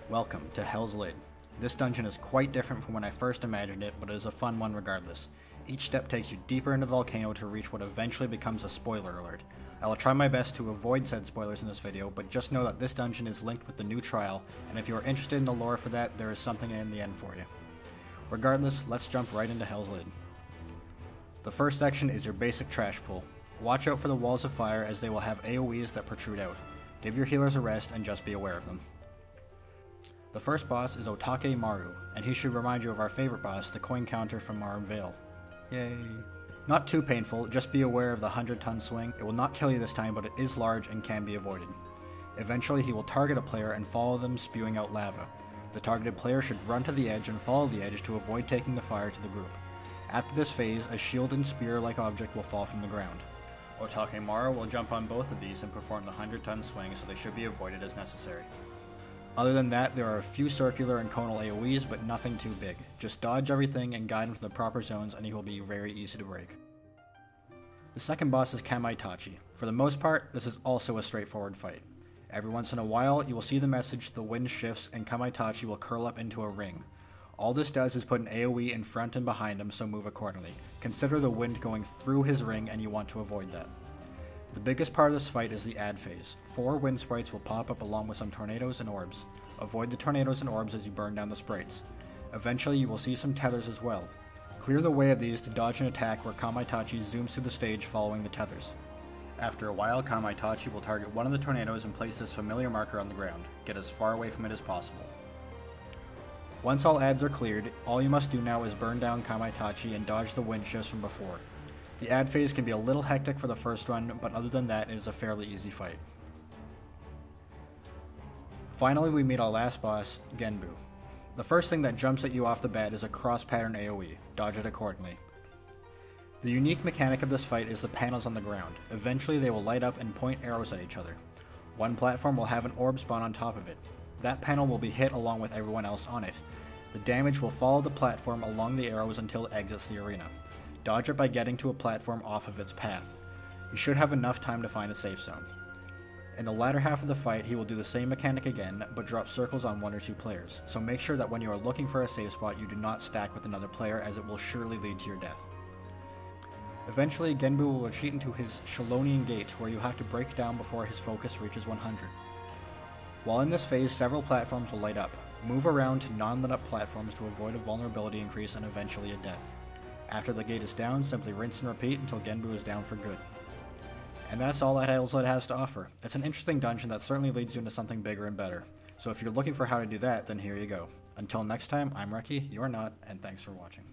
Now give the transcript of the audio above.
Welcome to Hell's Lid. This dungeon is quite different from when I first imagined it, but it is a fun one regardless. Each step takes you deeper into the volcano to reach what eventually becomes a spoiler alert. I will try my best to avoid said spoilers in this video, but just know that this dungeon is linked with the new trial, and if you are interested in the lore for that, there is something in the end for you. Regardless, let's jump right into Hell's Lid. The first section is your basic trash pull. Watch out for the walls of fire as they will have AoEs that protrude out. Give your healers a rest and just be aware of them. The first boss is Otake Maru, and he should remind you of our favorite boss, the coin counter from Marum Vale. Yay. Not too painful, just be aware of the 100-ton swing. It will not kill you this time, but it is large and can be avoided. Eventually he will target a player and follow them, spewing out lava. The targeted player should run to the edge and follow the edge to avoid taking the fire to the group. After this phase, a shield and spear-like object will fall from the ground. Otake Maru will jump on both of these and perform the 100-ton swing, so they should be avoided as necessary. Other than that, there are a few circular and conal AoEs, but nothing too big. Just dodge everything and guide him to the proper zones and he will be very easy to break. The second boss is Kamaitachi. For the most part, this is also a straightforward fight. Every once in a while, you will see the message "the wind shifts" and Kamaitachi will curl up into a ring. All this does is put an AoE in front and behind him, so move accordingly. Consider the wind going through his ring and you want to avoid that. The biggest part of this fight is the add phase. 4 wind sprites will pop up along with some tornadoes and orbs. Avoid the tornadoes and orbs as you burn down the sprites. Eventually you will see some tethers as well. Clear the way of these to dodge an attack where Kamaitachi zooms through the stage following the tethers. After a while, Kamaitachi will target one of the tornadoes and place this familiar marker on the ground. Get as far away from it as possible. Once all adds are cleared, all you must do now is burn down Kamaitachi and dodge the wind shifts from before. The add phase can be a little hectic for the first run, but other than that, it is a fairly easy fight. Finally, we meet our last boss, Genbu. The first thing that jumps at you off the bat is a cross-pattern AoE. Dodge it accordingly. The unique mechanic of this fight is the panels on the ground. Eventually they will light up and point arrows at each other. One platform will have an orb spawn on top of it. That panel will be hit along with everyone else on it. The damage will follow the platform along the arrows until it exits the arena. Dodge it by getting to a platform off of its path. You should have enough time to find a safe zone. In the latter half of the fight, he will do the same mechanic again, but drop circles on 1 or 2 players, so make sure that when you are looking for a safe spot, you do not stack with another player, as it will surely lead to your death. Eventually, Genbu will retreat into his Shalonian Gate, where you have to break down before his focus reaches 100. While in this phase, several platforms will light up. Move around to non-lit up platforms to avoid a vulnerability increase and eventually a death. After the gate is down, simply rinse and repeat until Genbu is down for good. And that's all that Hell's Lid has to offer. It's an interesting dungeon that certainly leads you into something bigger and better. So if you're looking for how to do that, then here you go. Until next time, I'm Reki, you're not, and thanks for watching.